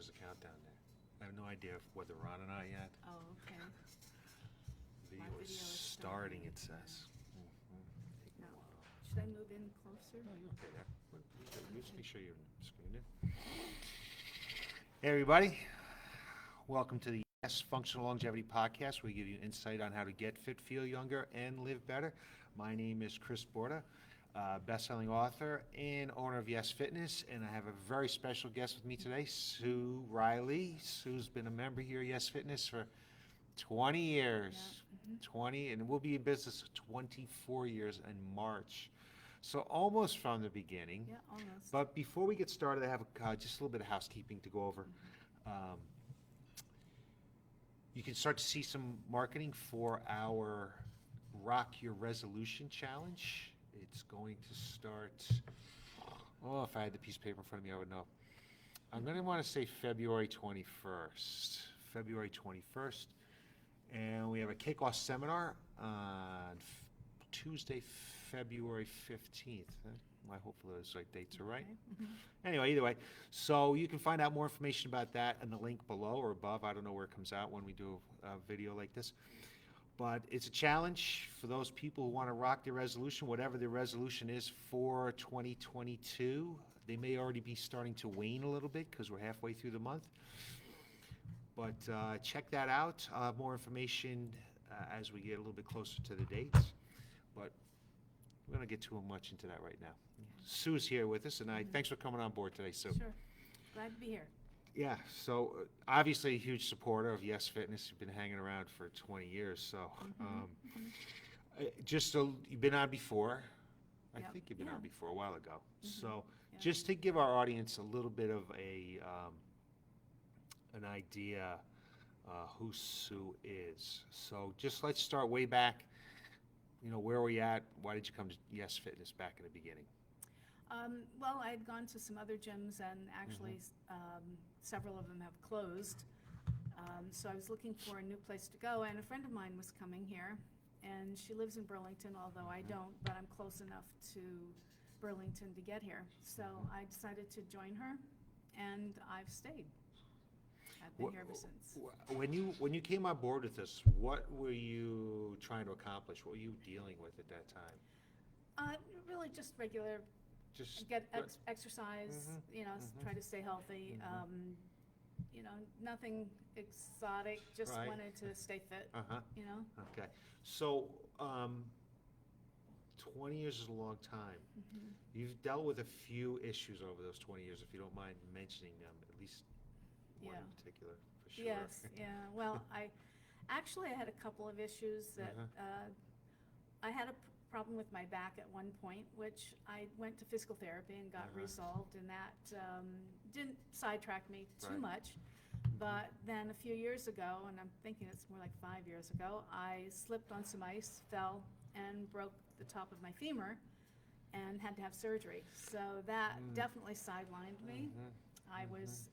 there's a countdown there. I have no idea whether we're on or not yet. Oh, okay. Video My is video is starting, starting, it says. Take No. a while. Should I move in closer? No, you're okay there. Just be sure you're screened in. Hey, everybody. Welcome to the Y.E.S Functional Longevity Podcast, where we give you insight on how to get fit, feel younger, and live better. My name is Chris Borda, best-selling author and owner of Y.E.S Fitness, and I have a very special guest with me today, Sue Riley. Sue's been a member here at Y.E.S Fitness for 20 years. Yeah. 20, and we'll be in business 24 years in March. So almost from the beginning. Yeah, almost. But before we get started, I have just a little bit of housekeeping to go over. You can start to see some marketing for our Rock Your Resolution Challenge. It's going to start, oh, if I had the piece of paper in front of me, I would know. I'm going to want to say February 21st. February 21st. And we have a kickoff seminar on Tuesday, February 15th. Hopefully those dates are right. Okay. Anyway, either way, so you can find out more information about that in the link below or above. I don't know where it comes out when we do a video like this. But it's a challenge for those people who want to rock their resolution, whatever their resolution is for 2022. They may already be starting to wane a little bit because we're halfway through the month. But check that out. I'll have more information as we get a little bit closer to the dates. But we're going to get too much into that right now. Sue's here with us, and thanks for coming on board today, Sue. Sure. Glad to be here. Yeah, so obviously a huge supporter of Y.E.S Fitness. You've been hanging around for 20 years, so just so you've been on before. I Yep. think you've been Yeah. on before a while ago. So Yeah. just to give our audience a little bit of an idea who Sue is. So just let's start way back. Where were you at? Why did you come to Y.E.S Fitness back in the beginning? Well, I'd gone to some other gyms, and actually several of them have closed. So I was looking for a new place to go, and a friend of mine was coming here, and she lives in Burlington, although I don't, but I'm close enough to Burlington to get here. So I decided to join her, and I've stayed. I've been here ever since. When you came on board with this, what were you trying to accomplish? What were you dealing with at that time? Really just regular, exercise, try to stay healthy. Nothing exotic, just Right. wanted to stay fit, Okay. So 20 years is a long time. You've dealt with a few issues over those 20 years, if you don't mind mentioning them, at least one in particular, for sure. Yes, yeah. Well, I had a couple of issues that I had a problem with my back at one point, which I went to physical therapy and got resolved, and that didn't sidetrack me too much. But then a few years ago, and I'm thinking it's more like 5 years ago, I slipped on some ice, fell, and broke the top of my femur and had to have surgery. So that definitely sidelined me. I was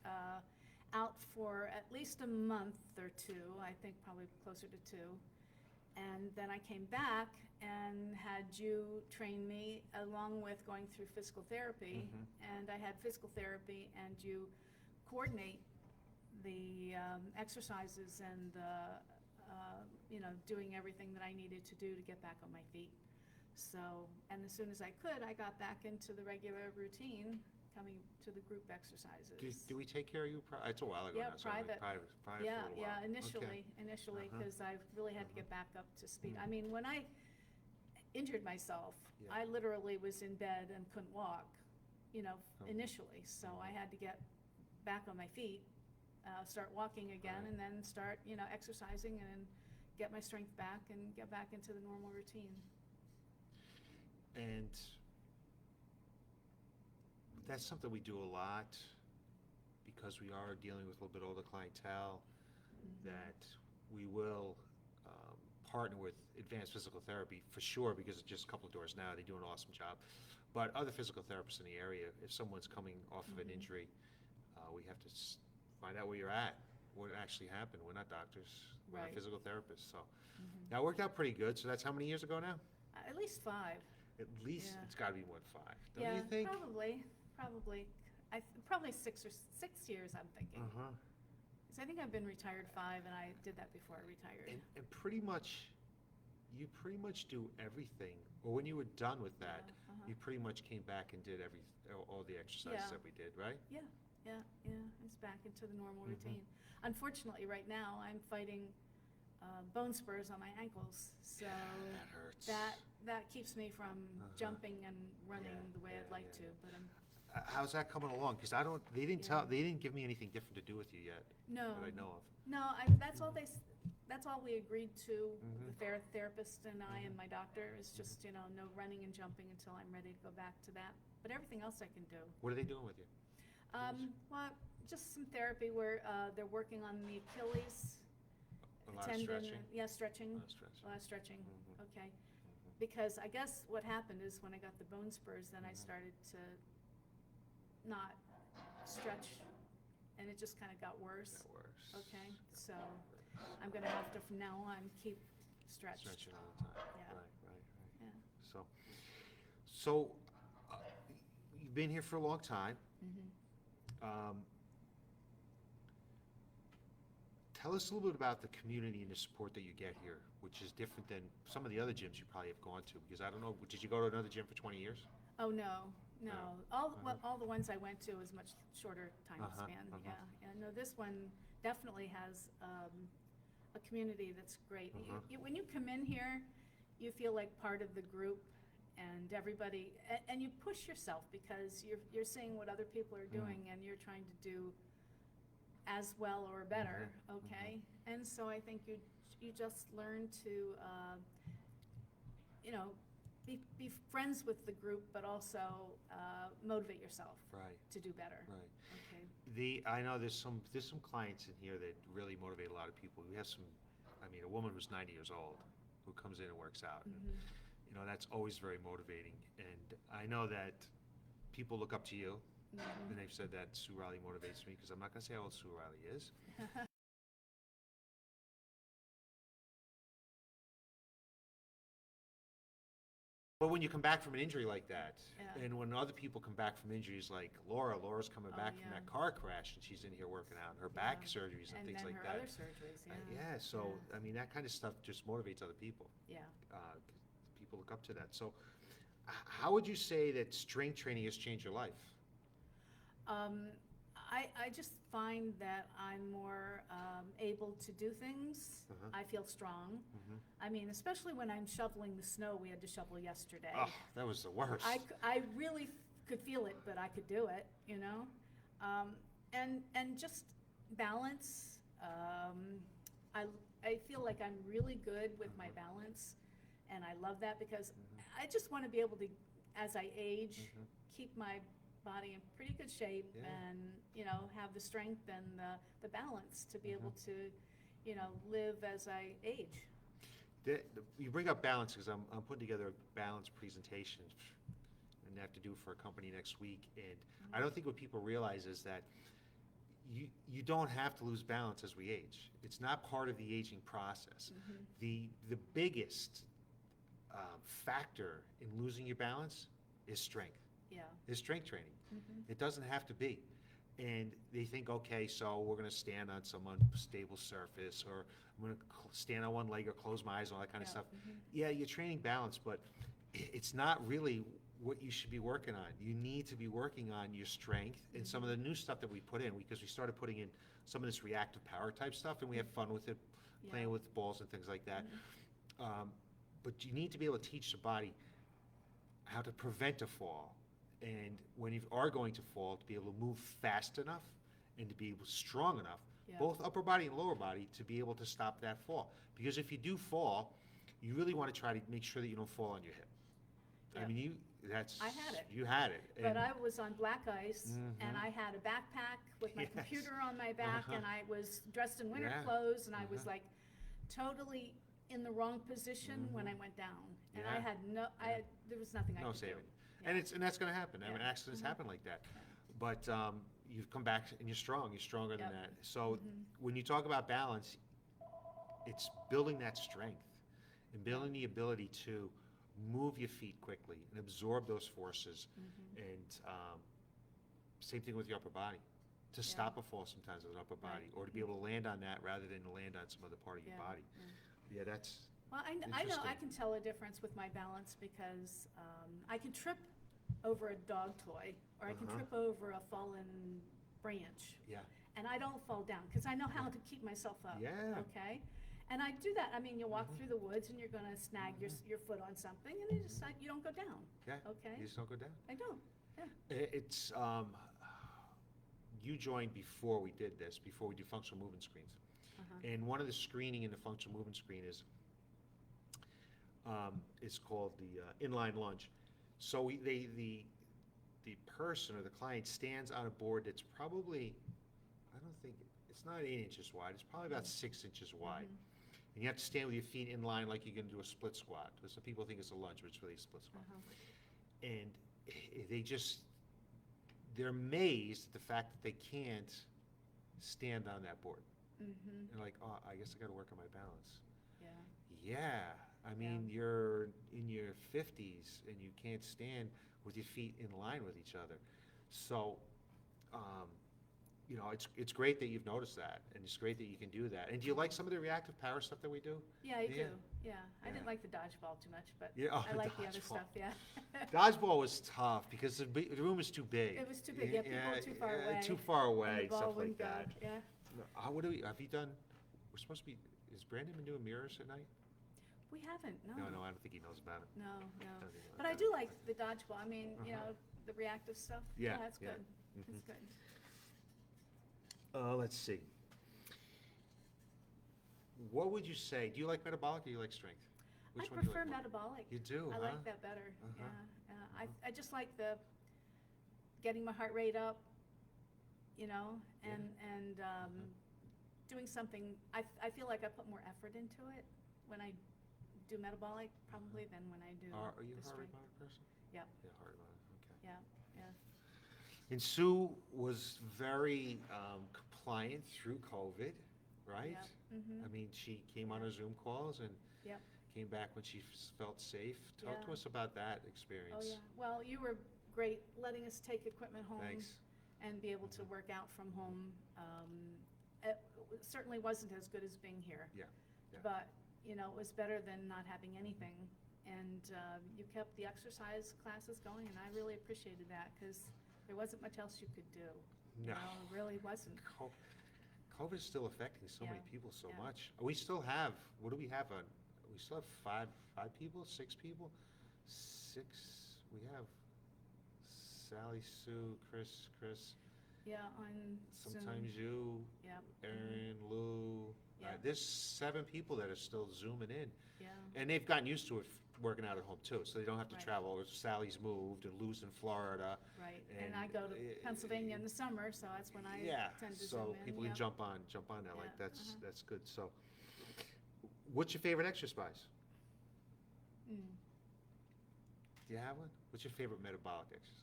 out for at least a month or two, I think probably closer to 2. And then I came back and had you train me along with going through physical therapy. And I had physical therapy, and you coordinate the exercises and doing everything that I needed to do to get back on my feet. So, and as soon as I could, I got back into the regular routine, coming to the group exercises. Do we take care of you? It's a while ago Yeah, now. So private. Private for a Yeah, little yeah, while. initially, because I really had to get back up to speed. I mean, when I injured myself, I literally was in bed and couldn't walk, initially. So I had to get back on my feet, start walking again, and then start, exercising and get my strength back and get back into the normal routine. And that's something we do a lot because we are dealing with a little bit older clientele, that we will partner with advanced physical therapy for sure, because it's just a couple of doors now. They do an awesome job. But other physical therapists in the area, if someone's coming off of an injury, we have to find out where you're at, what actually happened. We're not doctors, we're not physical therapists. So that worked out pretty good. So that's how many years ago now? At least 5. At least it's got to be more than 5, don't Yeah, you think? probably. probably 6 years, I'm thinking. Uh-huh. 'Cause I think I've been retired 5, and I did that before I retired. And pretty much, you pretty much do everything, or when you were done with that, Yeah, uh-huh. you pretty much came back and did all the exercises Yeah. that we did, right? Yeah, yeah, yeah, it's back into the normal Mhm. routine. Unfortunately, right now, I'm fighting bone spurs on my ankles, so That hurts. that keeps me from Uh-huh. jumping and running Yeah, the way I'd yeah, like yeah, to, yeah. but I'm, How's that coming along? Because they didn't Yeah. they didn't give me anything different to do with you yet, no. that I know of. No, that's all that's all we agreed to, Mhm. the therapist and I and Mhm. my doctor, is just, no running and jumping until I'm ready to go back to that. But everything else I can do. What are they doing with you? Well, just some therapy where they're working on the Achilles A lot of tendon. stretching? Yeah, stretching. A lot of stretching. A lot of stretching. Mhm. Okay. Mhm. Because I guess what happened is when I got the bone spurs, then I Mhm. started to not stretch, and it just kind of got worse. That works. Okay, so I'm gonna have to, from now on, keep stretched. Stretching all the time. Yeah. Right. Yeah. So, you've been here for a long time. Mm-hmm. Um, Tell us a little bit about the community and the support that you get here, which is different than some of the other gyms you probably have gone to, because I don't know, did you go to another gym for 20 years? Oh, no. No. All the ones I went to was much shorter time Uh-huh, span, uh-huh. yeah. And no, this one definitely has a community that's great. Uh-huh. When you come in here, you feel like part of the group, and everybody, and you push yourself because you're seeing what other people are doing, and you're trying to do as well or better, okay? And so I think you just learn to, be friends with the group, but also motivate yourself Right, to do better. right. Okay. I know there's some clients in here that really motivate a lot of people. We have a woman who's 90 years old who comes in and works out. And, Mhm. that's always very motivating. And I know that people look up to you, Mhm. and they've said that Sue Riley motivates me, because I'm not going to say how old Sue Riley is. But when you come back from an injury like that, Yeah. and when other people come back from injuries like Laura's coming Oh, back from yeah. that car crash, and she's in here working out, her back Yeah. surgeries and things like her that. other surgeries, yeah. Yeah, so, I mean, that kind of stuff just motivates other people. Yeah. People look up to that. So, how would you say that strength training has changed your life? I just find that I'm more able to do things. Uh-huh. I feel strong. Mhm. I mean, especially when I'm shoveling the snow we had to shovel yesterday. Oh, that was the worst. I really could feel it, but I could do it, and just balance. I feel like I'm really good with my balance, and I love that because I just want to be able to, as I age, keep my body in pretty good shape, Yeah. and have the strength and the balance to be able to live as I age. You bring up balance, because I'm putting together a balance presentation, and I have to do for a company next week. And I don't think what people realize is that you don't have to lose balance as we age. It's not part of the aging process. The biggest factor in losing your balance is strength. Yeah. Is strength training. Mhm. It doesn't have to be. And they think, okay, so we're going to stand on some unstable surface, or I'm going to stand on one leg or close my eyes and all that kind of Yeah. stuff. Mhm. Yeah, you're training balance, but it's not really what you should be working on. You need to be working on your strength and some of the new stuff that we put in, because we started putting in some of this reactive power type stuff, and we have fun with it, playing Yeah. with balls and things like that. But you need to be able to teach the body how to prevent a fall, and when you are going to fall, to be able to move fast enough and to be strong enough, Yeah. both upper body and lower body, to be able to stop that fall. Because if you do fall, you really want to try to make sure that you don't fall on your hip. I Yeah. mean, I had it. You had it. But I was on black ice, and I had a backpack with my Yes. computer on my back, and I was dressed in winter Yeah. clothes, and I was like totally in the wrong position when I went down. And I Yeah. had there was nothing I No could saving. do. And Yeah. that's going to happen. I mean, Yeah. accidents happen like that. But you've come back and you're strong. You're stronger than Yep. that. So when you talk about balance, it's building that strength and building the ability to move your feet quickly and absorb those forces, and Same thing with your upper body. To stop a fall sometimes with an upper body, or to be able to land on that rather than to land on some other part of your body. Yeah, that's Well, I know I interesting. can tell a difference with my balance because I can trip over a dog toy, or I can trip over a fallen branch. Yeah. And I don't fall down because I know how to keep myself up. Yeah. Okay. And I do that. I mean, you walk through the woods and you're going to snag your foot on something, and you just you don't go down. Yeah. Okay. You just don't go down. I don't. Yeah. It's you joined before we did this, before we do functional movement screens. And one of the screening in the functional movement screen is called the Inline Lunge. So the person or the client stands on a board that's probably, I don't think, it's not 8 inches wide, it's probably about 6 inches wide. And you have to stand with your feet in line like you're going to do a split squat. Because some people think it's a lunge, but it's really a split squat. And they're amazed at the fact that they can't stand on that board. They're like, oh, I guess I got to work on my balance. Yeah. I mean, you're in your 50s and you can't stand with your feet in line with each other. So, you know, it's great that you've noticed that, and it's great that you can do that. And do you like some of the reactive power stuff that we do? Yeah, I do. Yeah. I didn't like the dodgeball too much, but I like the other dodgeball. stuff, yeah. Dodgeball was tough because the room was too big. It was too big, yeah, people were too far away. Too far And away, the ball stuff like wouldn't go, that. yeah. What do we, have you done, we're supposed to be, is Brandon been doing mirrors at night? We haven't, no. No, I don't think he knows about it. No. I don't think he knows But I about do it. like the dodgeball. I mean, you know, the reactive stuff. Yeah, That's yeah. good. That's good. Let's see. What would you say? Do you like metabolic or you like strength? I Which one do you prefer like more? metabolic. You do, I huh? like that better. I just like the getting my heart rate up, you know, and doing something. I feel like I put more effort into it when I do metabolic probably than when I do Are you a the heart rate strength. monitor person? Yep. Yeah, heart rate monitor, okay. Yeah. And Sue was very compliant through COVID, right? Yep. I mean, she came on her Zoom calls and Yep. came back when she felt safe. Talk to Yeah. us about that experience. Oh, yeah. Well, you were great letting us take equipment home Thanks. and be able to work out from home. It certainly wasn't as good as being here. Yeah. But, you know, it was better than not having anything. And you kept the exercise classes going, and I really appreciated that because there wasn't much else you could do. No. You know, it really wasn't. COVID is still affecting so many Yeah, people so yeah. much. We still have, what do we have on? We still have five people, 6 people? 6, we have Sally, Sue, Chris, Yeah, on Zoom. sometimes you, Yep. Erin, Lou. Yeah. There's 7 people that are still zooming in. Yeah. And they've gotten used to it working out at home too, so they don't have to Right. travel. Sally's moved and Lou's in Florida. Right. And, And I go to Pennsylvania in the summer, so that's when I Yeah, tend to so zoom in. people Yep. can jump on that, like, Yeah, that's good, so. What's your favorite exercise? Mm. Do you have one? What's your favorite metabolic exercise?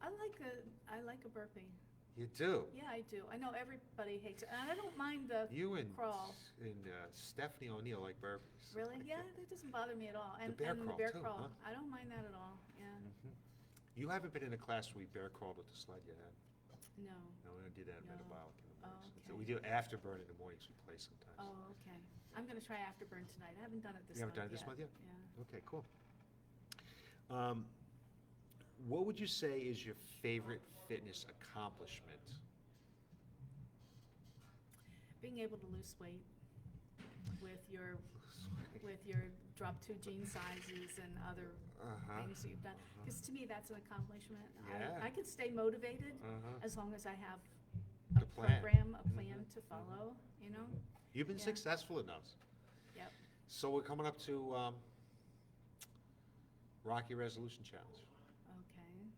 I like a burpee. You do? Yeah, I do. I know everybody hates it, and I don't mind the You and crawl. Stephanie O'Neill like burpees. Really? Like Yeah, that. that doesn't bother me at all. And bear and crawl, the bear too, crawl, huh? I don't mind that at all. Yeah. Mhm. You haven't been in a class where we bear crawled with the sled yet, have you? No. No, we don't do that in No. metabolic in the Oh, mornings. okay. We do afterburn in the mornings, we play sometimes. Oh, okay. I'm gonna try Afterburn tonight. I haven't done it this You month haven't done it this yet. month yet? Yeah. Okay, cool. What would you say is your favorite fitness accomplishment? Being able to lose weight with your drop 2 jean sizes and other things that you've done. Because to me, that's an accomplishment. Yeah. I can stay motivated Uh-huh. as long as I have The a plan. program, a plan to follow, you know? You've been Yeah. successful in those. Yep. So we're coming up to Rocky Resolution Challenge. Okay.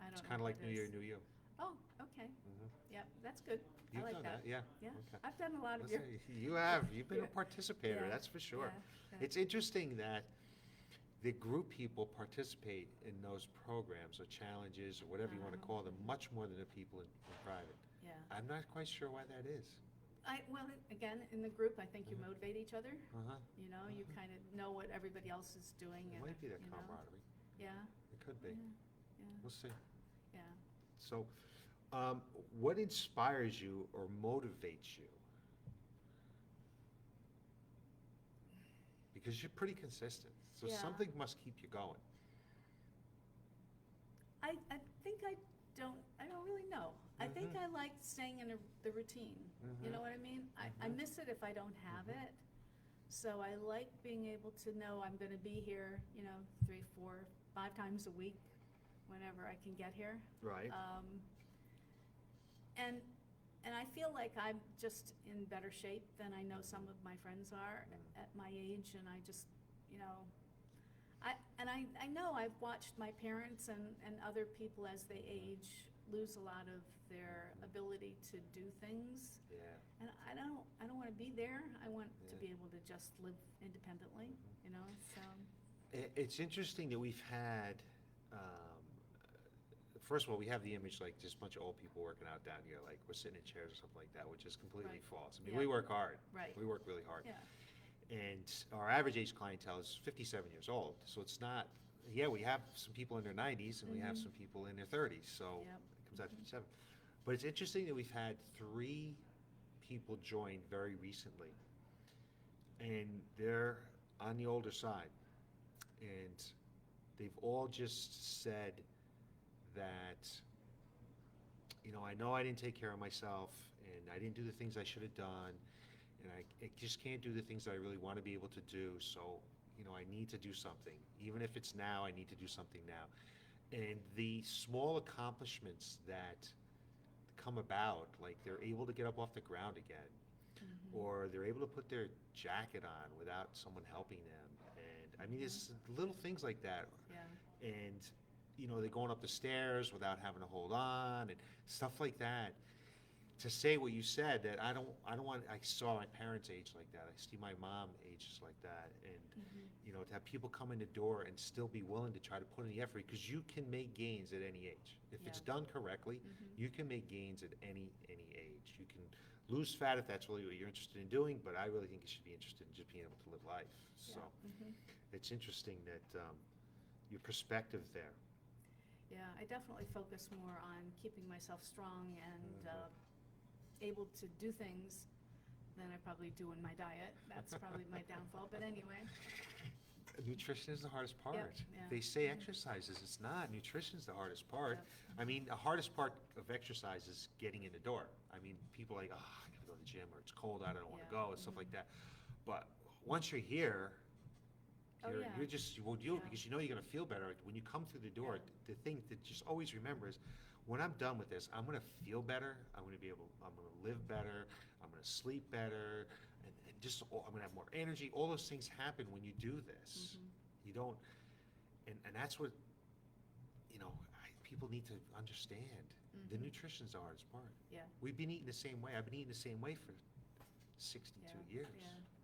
I don't It's know kind of what like that New Year, is. New You. Oh, okay. Mhm. Yep, that's good. You've I like done that. yeah. Yeah. Okay. I've done a lot of Let's your. say you have. You've been a Yeah. participator, Yeah. that's for sure. Yeah. It's interesting that the group people participate in those programs or challenges or whatever you want to call them much more than the people in private. Yeah. I'm not quite sure why that is. Well, again, in the group, I think you motivate each other. Uh-huh. You know, you kind of know what everybody else is doing. It and, might be that you know, camaraderie. Yeah. It could be. Yeah. We'll see. Yeah. So, what inspires you or motivates you? Because you're pretty consistent, so Yeah. something must keep you going. I think I don't really know. I think I like staying in the routine. You know what I mean? I miss it if I don't have it. So I like being able to know I'm gonna be here, 3, 4, 5 times a week, whenever I can get here. Right. And I feel like I'm just in better shape than I know some of my friends are at my age, and I just, I know I've watched my parents and other people as they age lose a lot of their ability to do things. Yeah. And I don't want to be there. I want to Yeah. be able to just live independently, so. It's interesting that we've had, first of all, we have the image like just a bunch of old people working out down here, like we're sitting in chairs or something like that, which is completely Right. false. I mean, Yeah. we work hard. Right. We work really hard. Yeah, And our average age clientele is 57 years old, so it's not, yeah, we have some people in their 90s and we have some people in their 30s, so Yep. it comes out to 57. But it's interesting that we've had 3 people join very recently, and they're on the older side, and they've all just said that, I know I didn't take care of myself, and I didn't do the things I should have done, and I just can't do the things that I really want to be able to do, so, I need to do something. Even if it's now, I need to do something now. And the small accomplishments that come about, like they're able to get up off the ground again, or they're able to put their jacket on without someone helping them. And I mean, it's little things like that. yeah, And, they're going up the stairs without having to hold on and stuff like that. To say what you said, that I don't want, I saw my parents age like that. I see my mom ages like that. And, to have people come in the door and still be willing to try to put in the effort, because you can make gains at any age. If it's Yeah. done correctly, you can make gains at any age. You can lose fat if that's really what you're interested in doing, but I really think you should be interested in just being able to live life. So it's interesting that your perspective there. Yeah, I definitely focus more on keeping myself strong and able to do things than I probably do in my diet. That's probably my downfall, but anyway. Nutrition is the hardest part. yeah. They say exercises, it's not. Nutrition's the hardest part. Yep. I mean, the hardest part of exercise is getting in the door. I mean, people are like, I gotta go to the gym, or it's cold out, I don't wanna Yeah. go, and stuff like that. But once you're here, Oh, you're, yeah. you're just, you will do it Yeah. because you're gonna feel better. When you come through the door, Yeah. the thing that just always remember is, when I'm done with this, I'm gonna feel better, I'm gonna live better, I'm gonna sleep better, and just, I'm gonna have more energy. All those things happen when you do this. You don't, and that's what, people need to understand. The nutrition's the hardest part. Yeah. We've been eating the same way. I've been eating the same way for 62 years,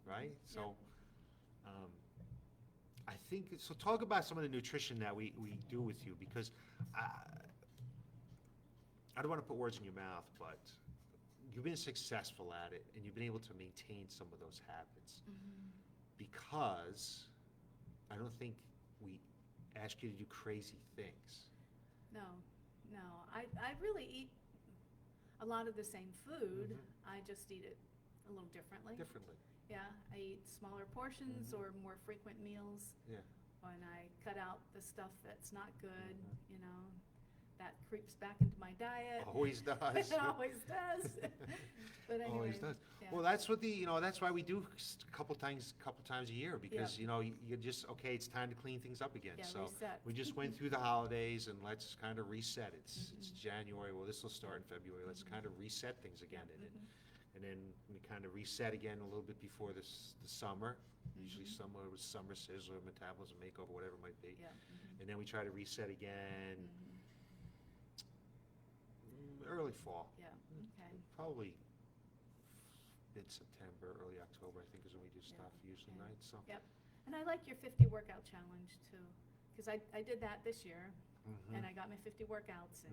right? So, I think, so talk about some of the nutrition that we do with you, because I don't want to put words in your mouth, but you've been successful at it, and you've been able to maintain some of those habits, because I don't think we ask you to do crazy things. No. I really eat a lot of the same food. I just eat it a little differently. Yeah, I eat smaller portions or more frequent meals. Yeah. When I cut out the stuff that's not good, that creeps back into my diet. Always does. It always does. But anyway. Always does. Yeah. Well, that's what that's why we do a couple times a year, because, Yeah. you just, okay, it's time to clean things up again. Yeah, So reset. we just went through the holidays, and let's kind of reset. It's January, well, this will start in February. Let's kind of reset things again. And then we kind of reset again a little bit before the summer. Usually somewhere with summer sizzler, metabolism makeover, whatever it might be. Yeah. And then we try to reset again early fall. Yeah, okay. Probably mid-September, early October, I think, is when we do stuff usually, Yeah. right? So. Yep. And I like your 50 workout challenge too, because I did that this year, and I got my 50 workouts in.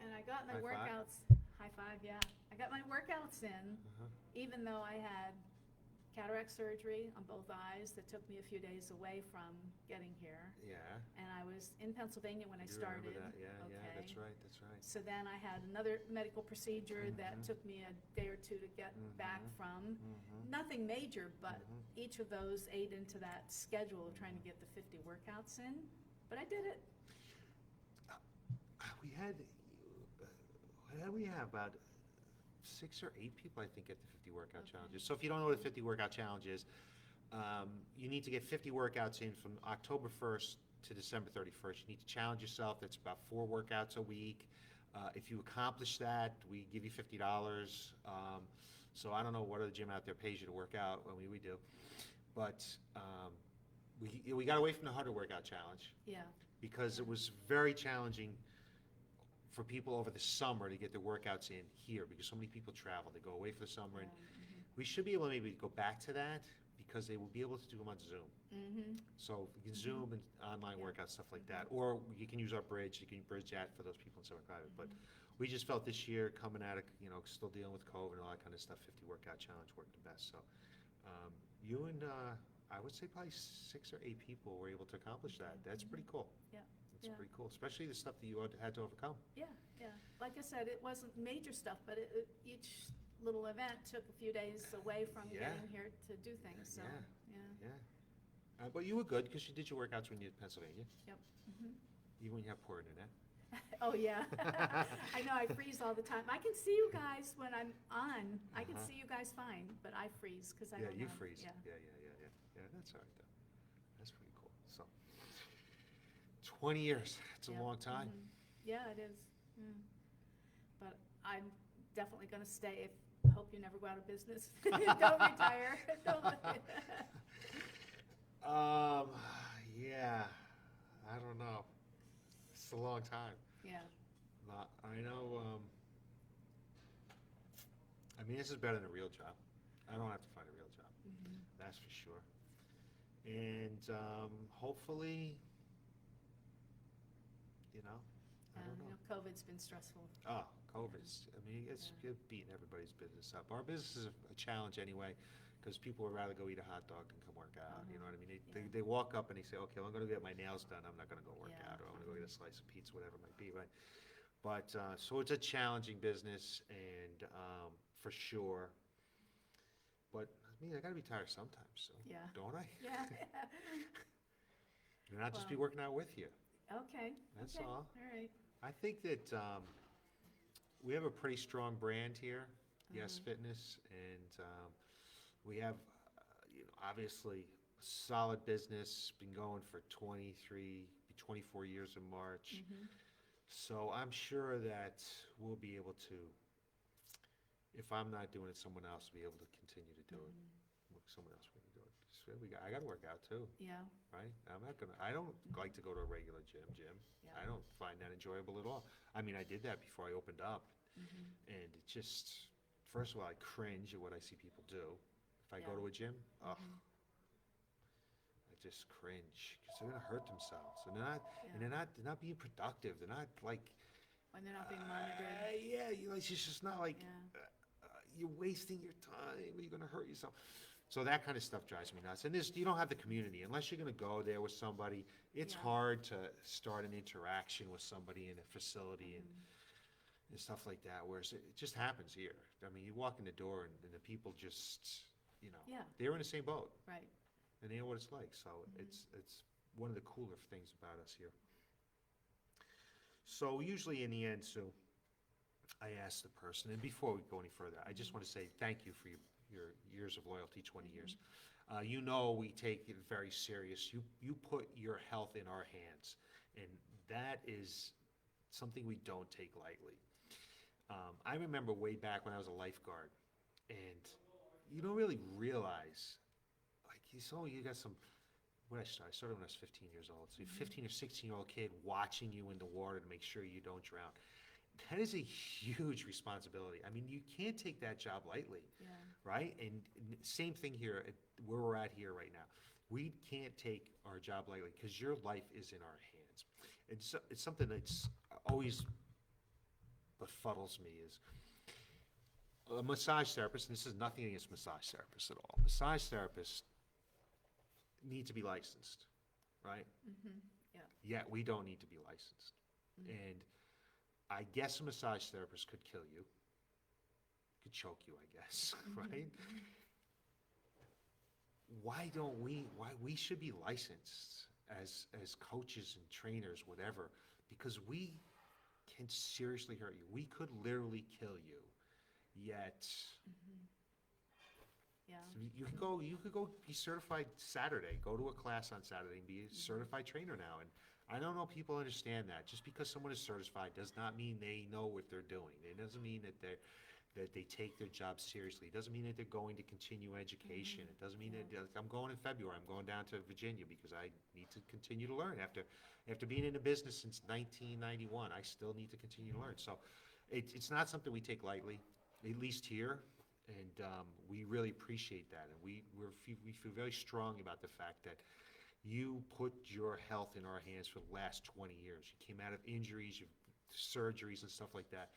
And I got my High five. workouts, high five, yeah. I got my workouts in, even though I had cataract surgery on both eyes that took me a few days away from getting here. Yeah. And I was in Pennsylvania when I You remember started. that? Yeah, yeah, Okay. that's right, that's right. So then I had another medical procedure that took me a day or two to get back from. Nothing major, but each of those ate into that schedule of trying to get the 50 workouts in. But I did it. We have about 6 or 8 people, I think, at the 50 workout challenges. So if you don't know what a 50 workout challenge is, you need to get 50 workouts in from October 1st to December 31st. You need to challenge yourself. That's about 4 workouts a week. If you accomplish that, we give you $50. So I don't know what other gym out there pays you to work out. I mean, we do. But we got away from the 100 workout challenge. Yeah. Because it was very challenging for people over the summer to get their workouts in here, because so many people travel. They go away for the summer, and we should be able to maybe go back to that, because they will be able to do them on Zoom. So you can Zoom and online workouts, stuff like that. Or you can use our bridge. You can bridge that for those people in Summer Private. But we just felt this year, coming out of, still dealing with COVID and all that kind of stuff, 50 workout challenge worked the best. So you and I would say probably 6 or 8 people were able to accomplish that. That's pretty cool. Yeah. It's pretty cool, especially the stuff that you had to overcome. Yeah, yeah. Like I said, it wasn't major stuff, but each little event took a few days away from getting here to do things. So, yeah. But you were good, because you did your workouts when you were in Pennsylvania, Yep. even when you have poor internet. Oh, yeah. I know, I freeze all the time. I can see you guys when I'm on. I can see you guys fine, but I freeze because I don't Yeah, you have- freeze. Yeah. Yeah, that's all right, though. That's pretty cool. So, 20 years. It's a Yep. long time. Yeah, it is. But I'm definitely going to stay. Hope you never go out of business. Don't retire. Yeah, I don't know. It's a long time. Yeah. I know, I mean, this is better than a real job. I don't have to find a real job. That's for sure. And hopefully, I don't know. COVID's been stressful. Oh, COVID's, I mean, it's beating everybody's business up. Our business is a challenge anyway, because people would rather go eat a hot dog than come work out, you know what I mean? They walk up and they say, okay, well, I'm gonna get my nails done, I'm not gonna go work out, or I'm gonna go get a slice of pizza, whatever it might be, right? But, so it's a challenging business, and, for sure. But, I mean, I gotta be tired sometimes, so, don't I? Yeah. And not just be Well. working out with you. Okay. That's okay. all. All right. I think that we have a pretty strong brand here, Y.E.S Fitness, and we have, obviously, a solid business, been going for 24 years in March. So I'm sure that we'll be able to, if I'm not doing it, someone else will be able to continue to do it. Someone else will do it. So I got to work out too. Yeah. Right? I don't like to go to a regular gym. Yeah. I don't find that enjoyable at all. I mean, I did that before I opened up, and it just, first of all, I cringe at what I see people do. If I go to a gym, I just cringe, because they're gonna hurt themselves, and they're not being productive. They're not like, When they're not being monitored. it's just not like, Yeah. you're wasting your time, you're gonna hurt yourself. So that kind of stuff drives me nuts. And you don't have the community. Unless you're gonna go there with somebody, it's hard to start an interaction with somebody in a facility and stuff like that, whereas it just happens here. I mean, you walk in the door and the people just, they're in the same boat, Right. and they know what it's like. So it's one of the cooler things about us here. So usually in the end, Sue, I ask the person, and before we go any further, I just want to say thank you for your years of loyalty, 20 years. We take it very serious. You put your health in our hands, and that is something we don't take lightly. I remember way back when I was a lifeguard, and you don't really realize, like, you got some, I started when I was 15 years old, so a 15 or 16-year-old kid watching you in the water to make sure you don't drown. That is a huge responsibility. I mean, you can't take that job lightly, right? And same thing here, where we're at here right now. We can't take our job lightly, because your life is in our hands. And so, it's something that's always befuddles me is, a massage therapist, and this is nothing against massage therapists at all, massage therapists need to be licensed, right? Yeah. Yet we don't need to be licensed. And I guess a massage therapist could kill you, could choke you, I guess, right? Why we should be licensed as coaches and trainers, whatever, because we can seriously hurt you. We could literally kill you. Yet Yeah. you could go be certified Saturday, go to a class on Saturday and be a certified trainer now. And I don't know if people understand that. Just because someone is certified does not mean they know what they're doing. It doesn't mean that they take their job seriously. It doesn't mean that they're going to continue education. It doesn't mean that I'm going in February. I'm going down to Virginia because I need to continue to learn. After being in the business since 1991, I still need to continue to learn. So it's not something we take lightly, at least here. And we really appreciate that. And we feel very strong about the fact that you put your health in our hands for the last 20 years. You came out of injuries, surgeries and stuff like that.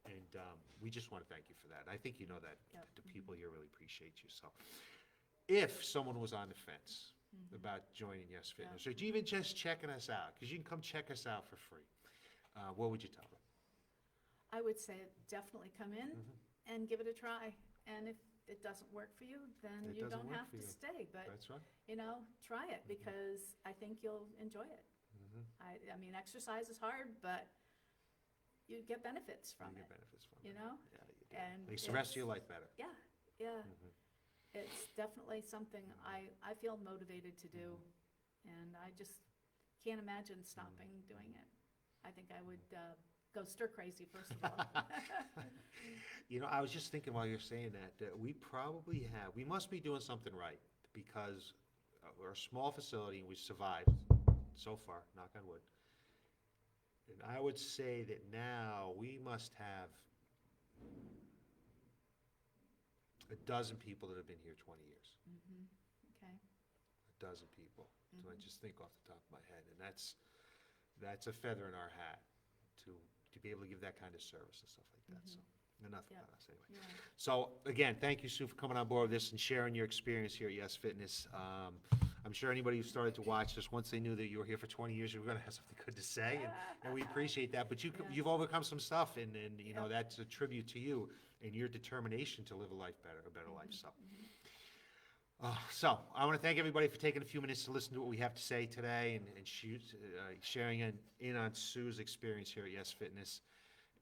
And we just want to thank you for that. I think you know that the people here really appreciate you. So if someone was on the fence about joining Y.E.S Fitness, or even just checking us out, because you can come check us out for free, what would you tell them? I would say definitely come in and give it a try. And if it doesn't work for you, then you don't have to stay. But, That's right. Try it because I think you'll enjoy it. I mean, exercise is hard, but you get benefits from it. Yeah, you do. And makes the rest of your life better. Yeah. It's definitely something I feel motivated to do, and I just can't imagine stopping doing it. I think I would go stir crazy, first of all. I was just thinking while you're saying that we must be doing something right, because we're a small facility and we survived so far, knock on wood. And I would say that now we must have a dozen people that have been here 20 years. Okay. A dozen people. So I just think off the top of my head, and that's a feather in our hat to be able to give that kind of service and stuff like that. So enough about us anyway. Yeah. So again, thank you, Sue, for coming on board with this and sharing your experience here at Y.E.S Fitness. I'm sure anybody who started to watch this, once they knew that you were here for 20 years, you were going to have something good to say, and we appreciate that. But you've overcome some stuff, and that's a tribute to you and your determination to live a better life. So I want to thank everybody for taking a few minutes to listen to what we have to say today and sharing in on Sue's experience here at Y.E.S Fitness.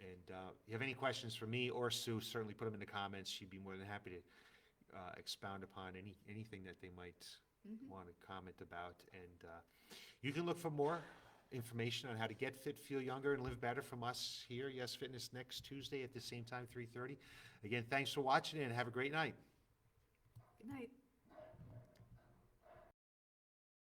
And if you have any questions for me or Sue, certainly put them in the comments. She'd be more than happy to expound upon anything that they might want to comment about. And you can look for more information on how to get fit, feel younger, and live better from us here at Y.E.S Fitness next Tuesday at the same time, 3:30. Again, thanks for watching and have a great night. Good night.